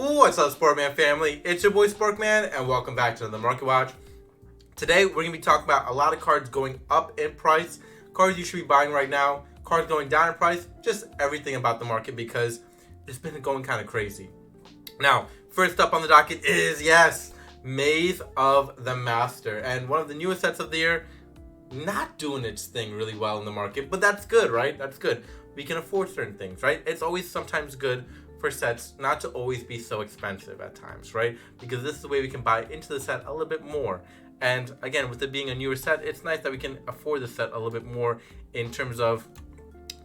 What's up, Sportman family? It's your boy Sportman, and welcome back to another Market Watch. Today, we're going to be talking about a lot of cards going up in price, cards you should be buying right now, cards going down in price, just everything about the market because it's been going kind of crazy. Now, first up on the docket is, yes, Maze of the Master, and one of the newest sets of the year, not doing its thing really well in the market, but that's good, right? That's good. We can afford certain things, right? It's always sometimes good for sets not to always be so expensive at times, right? Because this is the way we can buy into the set a little bit more. And again, with it being a newer set, it's nice that we can afford the set a little bit more in terms of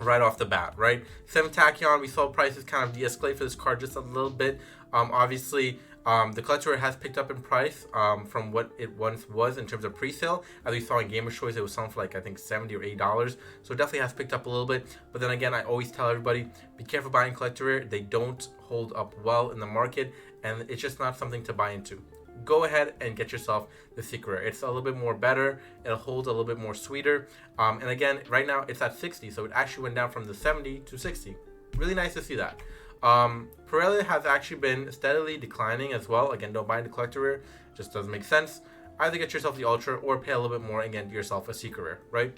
right off the bat, right? 7 Tachyon, we saw prices kind of de-escalate for this card just a little bit. Obviously, the collector has picked up in price from what it once was in terms of pre-sale. As we saw in Gamer's Choice, it was selling for like, I think, $70 or $80. So it definitely has picked up a little bit. But then again, I always tell everybody, be careful buying collector rare. They don't hold up well in the market, and it's just not something to buy into. Go ahead and get yourself the secret rare. It's a little bit more better. It'll hold a little bit more sweeter. And again, right now it's at 60, so it actually went down from the 70 to 60. Really nice to see that. Pirelli has actually been steadily declining as well. Again, don't buy the collector rare. Just doesn't make sense. Either get yourself the ultra or pay a little bit more and get yourself a secret rare, right?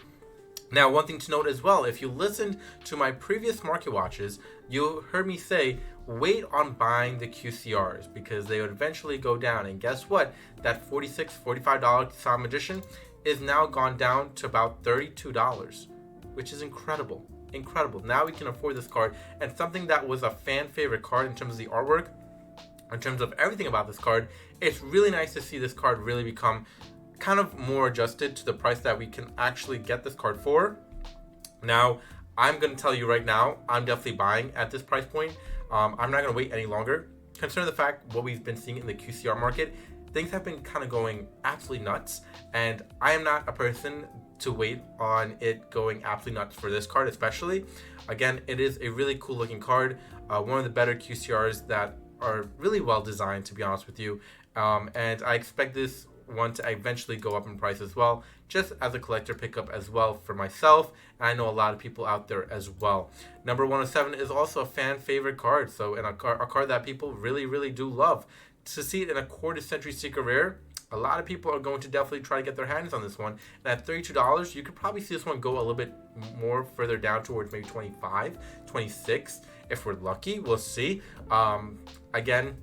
Now, one thing to note as well, if you listened to my previous market watches, you heard me say, wait on buying the QCRs because they would eventually go down. And guess what? That $46, $45 Sam edition is now gone down to about $32, which is incredible. Incredible. Now we can afford this card, and something that was a fan favorite card in terms of the artwork, in terms of everything about this card, it's really nice to see this card really become kind of more adjusted to the price that we can actually get this card for. Now, I'm going to tell you right now, I'm definitely buying at this price point. I'm not going to wait any longer. Considering the fact what we've been seeing in the QCR market, things have been kind of going absolutely nuts, and I am not a person to wait on it going absolutely nuts for this card especially. Again, it is a really cool looking card, one of the better QCRs that are really well designed, to be honest with you, and I expect this one to eventually go up in price as well, just as a collector pickup as well for myself, and I know a lot of people out there as well. Number 107 is also a fan favorite card, so and a card that people really do love. To see it in a quarter century secret rare, a lot of people are going to definitely try to get their hands on this one. And at $32, you could probably see this one go a little bit more further down towards maybe 25, 26. If we're lucky, we'll see. Again,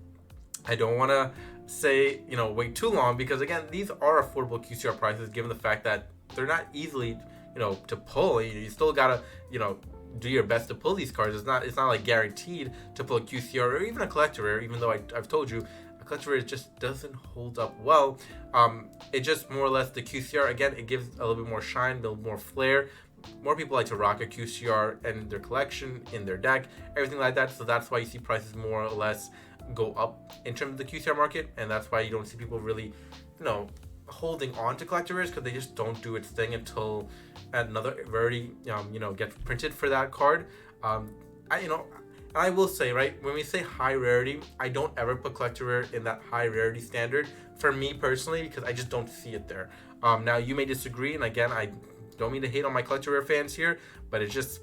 I don't want to say, wait too long because, again, these are affordable QCR prices given the fact that they're not easily, to pull. You still got to, do your best to pull these cards. It's not like guaranteed to pull a QCR or even a collector rare, even though I've told you, collector rare just doesn't hold up well. It just more or less the QCR, again, it gives a little bit more shine, a little more flair. More people like to rock a QCR in their collection, in their deck, everything like that. So that's why you see prices more or less go up in terms of the QCR market, and that's why you don't see people really, holding on to collector rares because they just don't do its thing until another rarity, gets printed for that card. I will say, right, when we say high rarity, I don't ever put collector rare in that high rarity standard for me personally because I just don't see it there. Now, you may disagree, and again, I don't mean to hate on my collector rare fans here, but it's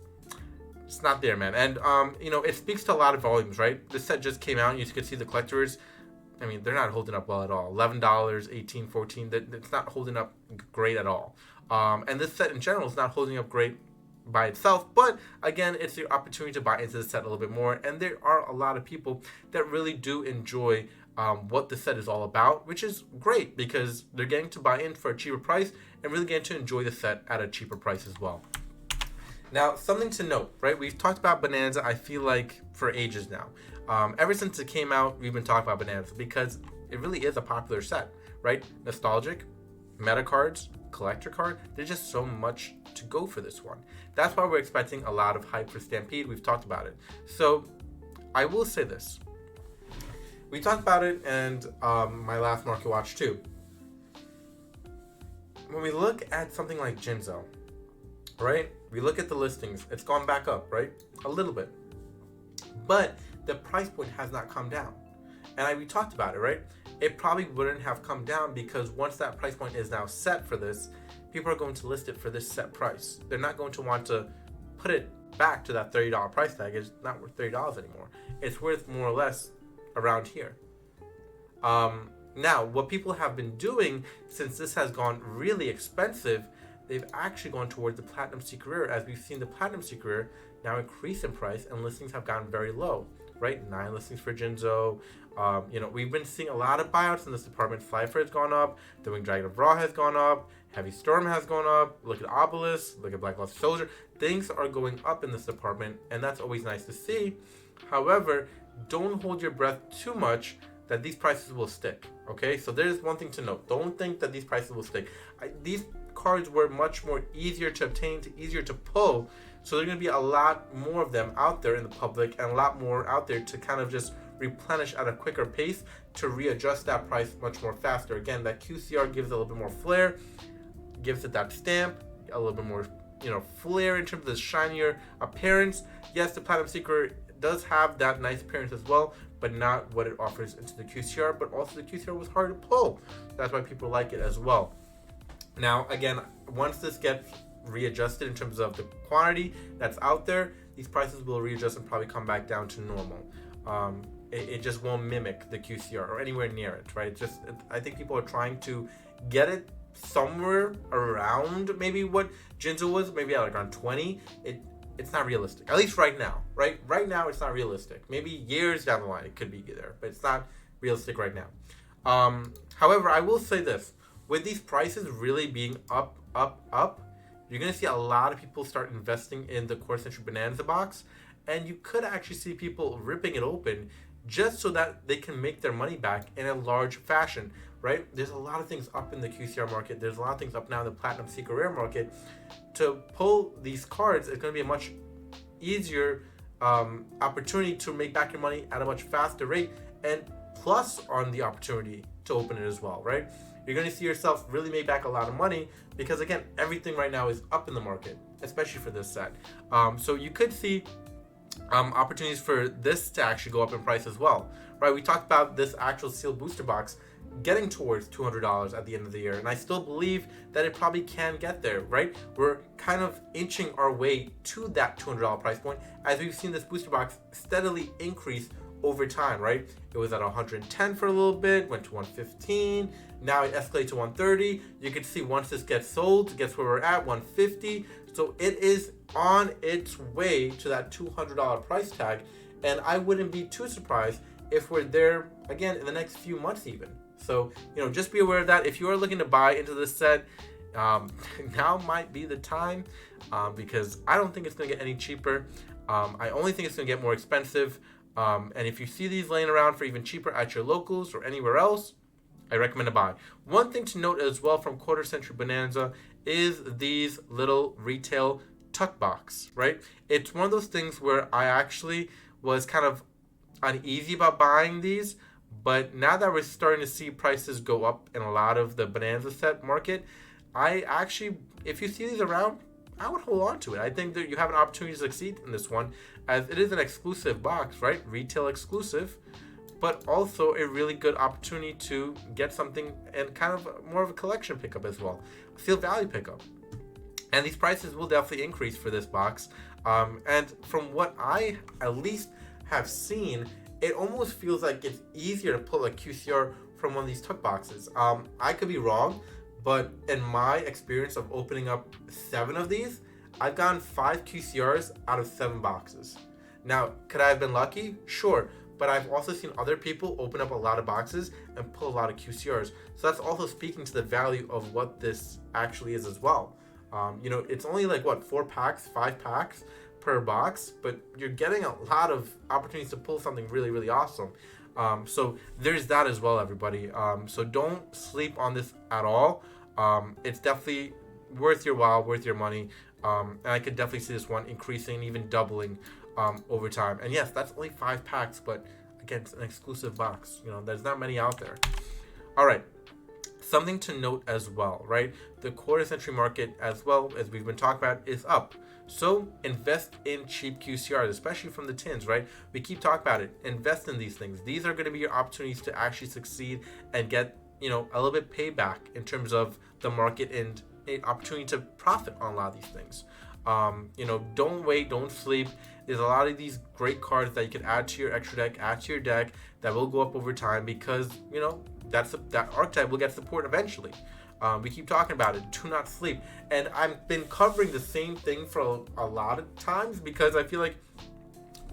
not there, man. And, it speaks to a lot of volumes, right? This set just came out, and you could see the collectors, I mean, they're not holding up well at all. $11, $18, $14, it's not holding up great at all. And this set in general is not holding up great by itself, but again, it's the opportunity to buy into the set a little bit more, and there are a lot of people that really do enjoy what the set is all about, which is great because they're getting to buy in for a cheaper price and really getting to enjoy the set at a cheaper price as well. Now, something to note, right? We've talked about Bonanza, I feel like, for ages now. Ever since it came out, we've been talking about Bonanza because it really is a popular set, right? Nostalgic, meta cards, collector card, there's just so much to go for this one. That's why we're expecting a lot of hype for Stampede. We've talked about it. So I will say this. We talked about it and my last market watch too. When we look at something like Jinzo, right? We look at the listings. It's gone back up, right? A little bit. But the price point has not come down. And we talked about it, right? It probably wouldn't have come down because once that price point is now set for this, people are going to list it for this set price. They're not going to want to put it back to that $30 price tag. It's not worth $30 anymore. It's worth more or less around here. Now, what people have been doing since this has gone really expensive, they've actually gone towards the Platinum Secret Rare, as we've seen the Platinum Secret Rare now increase in price and listings have gotten very low, right? 9 listings for Jinzo. We've been seeing a lot of buyouts in this department. Flyfer has gone up, the Winged Dragon of Ra has gone up, Heavy Storm has gone up, look at Obelisk, look at Black Luster Soldier. Things are going up in this department, and that's always nice to see. However, don't hold your breath too much that these prices will stick, okay? So there's one thing to note. Don't think that these prices will stick. These cards were much more easier to obtain, easier to pull, so there's going to be a lot more of them out there in the public and a lot more out there to kind of just replenish at a quicker pace to readjust that price much more faster. Again, that QCR gives it a little bit more flair, gives it that stamp, a little bit more, flair in terms of the shinier appearance. Yes, the Platinum Secret does have that nice appearance as well, but not what it offers into the QCR. But also the QCR was hard to pull. That's why people like it as well. Now, again, once this gets readjusted in terms of the quantity that's out there, these prices will readjust and probably come back down to normal. It just won't mimic the QCR or anywhere near it, right? I think people are trying to get it somewhere around maybe what Jinzo was, maybe at like around 20. It's not realistic, at least right now, right? Right now, it's not realistic. Maybe years down the line, it could be there, but it's not realistic right now. However, I will say this. With these prices really being up, you're going to see a lot of people start investing in the Core Century Bonanza box, and you could actually see people ripping it open just so that they can make their money back in a large fashion, right? There's a lot of things up in the QCR market. There's a lot of things up now in the Platinum Secret Rare market. To pull these cards is going to be a much easier opportunity to make back your money at a much faster rate, and plus on the opportunity to open it as well, right? You're going to see yourself really make back a lot of money because, again, everything right now is up in the market, especially for this set. So you could see opportunities for this to actually go up in price as well, right? We talked about this actual sealed booster box getting towards $200 at the end of the year, and I still believe that it probably can get there, right? We're kind of inching our way to that $200 price point as we've seen this booster box steadily increase over time, right? It was at 110 for a little bit, went to 115, now it escalates to 130. You can see once this gets sold, guess where we're at, 150. So it is on its way to that $200 price tag, and I wouldn't be too surprised if we're there again in the next few months even. So, just be aware of that. If you are looking to buy into this set, now might be the time, because I don't think it's going to get any cheaper. I only think it's going to get more expensive. And if you see these laying around for even cheaper at your locals or anywhere else, I recommend a buy. One thing to note as well from Quarter Century Bonanza is these little retail tuck box, right? It's one of those things where I actually was kind of uneasy about buying these, but now that we're starting to see prices go up in a lot of the Bonanza set market, I actually, if you see these around, I would hold on to it. I think that you have an opportunity to succeed in this one, as it is an exclusive box, right? Retail exclusive, but also a really good opportunity to get something and kind of more of a collection pickup as well, a sealed value pickup. And these prices will definitely increase for this box. And from what I at least have seen, it almost feels like it's easier to pull a QCR from one of these tuck boxes. I could be wrong, but in my experience of opening up 7 of these, I've gotten 5 QCRs out of 7 boxes. Now, could I have been lucky? Sure. But I've also seen other people open up a lot of boxes and pull a lot of QCRs. So that's also speaking to the value of what this actually is as well. It's only like, 4 packs, 5 packs per box, but you're getting a lot of opportunities to pull something really, really awesome. So there's that as well, everybody. So don't sleep on this at all. It's definitely worth your while, worth your money. And I could definitely see this one increasing, even doubling over time. And yes, that's only 5 packs, but again, it's an exclusive box. There's not many out there. All right. Something to note as well, right? The quarter century market, as well as we've been talking about, is up. So invest in cheap QCRs, especially from the tins, right? We keep talking about it. Invest in these things. These are going to be your opportunities to actually succeed and get, a little bit payback in terms of the market and an opportunity to profit on a lot of these things. Don't wait, don't sleep. There's a lot of these great cards that you can add to your extra deck, add to your deck, that will go up over time because that archetype will get support eventually. We keep talking about it. Do not sleep. And I've been covering the same thing for a lot of times because I feel like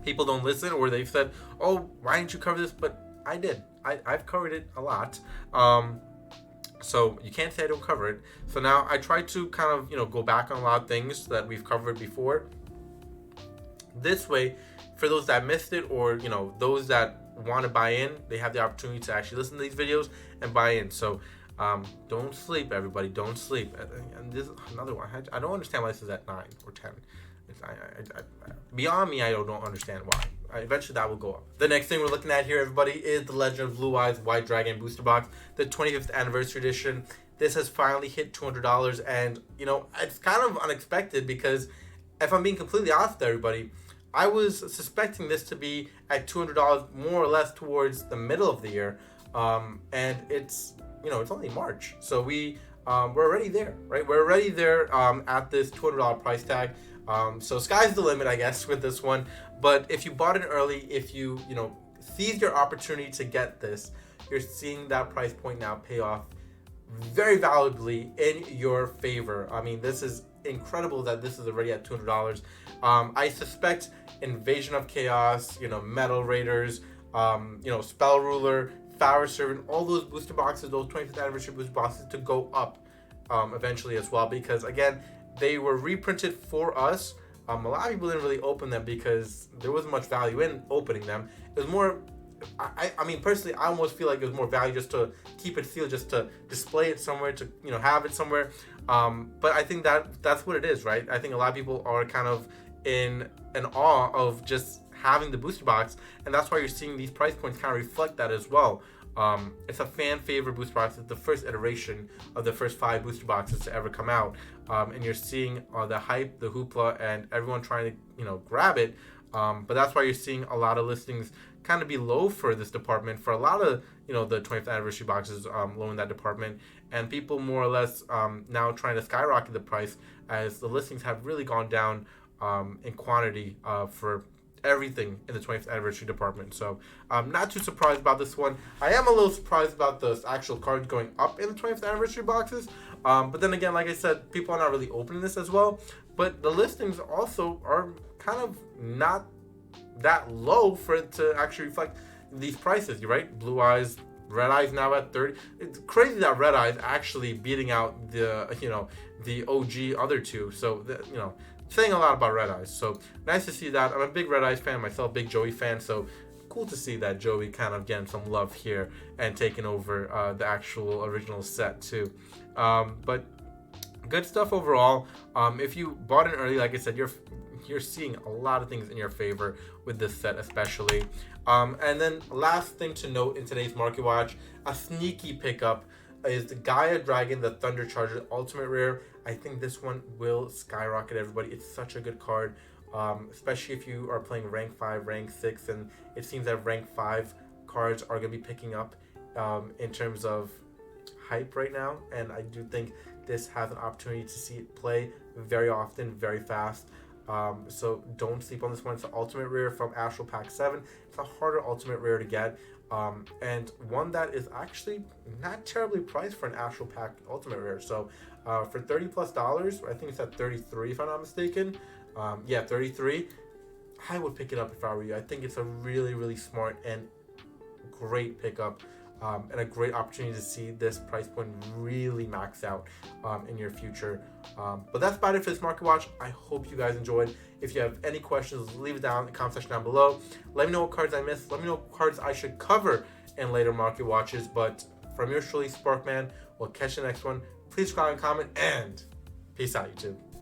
people don't listen, or they've said, oh, why didn't you cover this? But I did. I've covered it a lot. So you can't say I don't cover it. So now I try to kind of, go back on a lot of things that we've covered before. This way, for those that missed it, or, those that want to buy in, they have the opportunity to actually listen to these videos and buy in. So don't sleep, everybody. Don't sleep. And this is another one. I don't understand why this is at 9 or 10. Beyond me, I don't understand why. Eventually, that will go up. The next thing we're looking at here, everybody, is the Legend of Blue Eyes White Dragon Booster Box, the 25th Anniversary Edition. This has finally hit $200, and, it's kind of unexpected because, if I'm being completely honest with everybody, I was suspecting this to be at $200 more or less towards the middle of the year, and it's only March, so we're already there, right? We're already there at this $200 price tag. So sky's the limit, I guess, with this one. But if you bought it early, if you seized your opportunity to get this, you're seeing that price point now pay off very valuably in your favor. I mean, this is incredible that this is already at $200. I suspect Invasion of Chaos, Metal Raiders, Spell Ruler, Fire Servant, all those booster boxes, those 25th anniversary booster boxes, to go up eventually as well, because again, they were reprinted for us. A lot of people didn't really open them because there wasn't much value in opening them. It was more, I mean, personally, I almost feel like it was more value just to keep it sealed, just to display it somewhere, to have it somewhere. But I think that's what it is, right? I think a lot of people are kind of in awe of just having the booster box, and that's why you're seeing these price points kind of reflect that as well. It's a fan favorite booster box. It's the first iteration of the first 5 booster boxes to ever come out, and you're seeing the hype, the hoopla, and everyone trying to grab it. But that's why you're seeing a lot of listings kind of be low for this department, for a lot of the 20th anniversary boxes, low in that department, and people more or less now trying to skyrocket the price as the listings have really gone down in quantity for everything in the 20th anniversary department. So I'm not too surprised about this one. I am a little surprised about the actual cards going up in the 20th anniversary boxes, but then again, like I said, people are not really opening this as well. But the listings also are kind of not that low for it to actually reflect these prices. You're right. Blue Eyes, Red Eyes now at 30. It's crazy that Red Eyes actually beating out the OG other two. So saying a lot about Red Eyes. So nice to see that. I'm a big Red Eyes fan myself, big Joey fan. So cool to see that Joey kind of getting some love here and taking over the actual original set too. But good stuff overall. If you bought it early, like I said, you're seeing a lot of things in your favor with this set especially. And then last thing to note in today's Market Watch, a sneaky pickup is the Gaia Dragon, the Thunder Charger Ultimate Rare. I think this one will skyrocket everybody. It's such a good card, especially if you are playing rank 5, rank 6, and it seems that rank 5 cards are going to be picking up in terms of hype right now. And I do think this has an opportunity to see it play very often, very fast. So don't sleep on this one. It's an ultimate rare from Astral Pack 7. It's a harder ultimate rare to get, and one that is actually not terribly priced for an Astral Pack ultimate rare. So for $30+, I think it's at 33 if I'm not mistaken. Yeah, 33. I would pick it up if I were you. I think it's a really, really smart and great pickup. And a great opportunity to see this price point really max out in your future. But that's about it for this Market Watch. I hope you guys enjoyed. If you have any questions, leave it down in the comment section down below. Let me know what cards I missed. Let me know what cards I should cover in later Market Watches. But from yours truly, Sparkman, we'll catch you next one. Please subscribe and comment, and peace out, YouTube.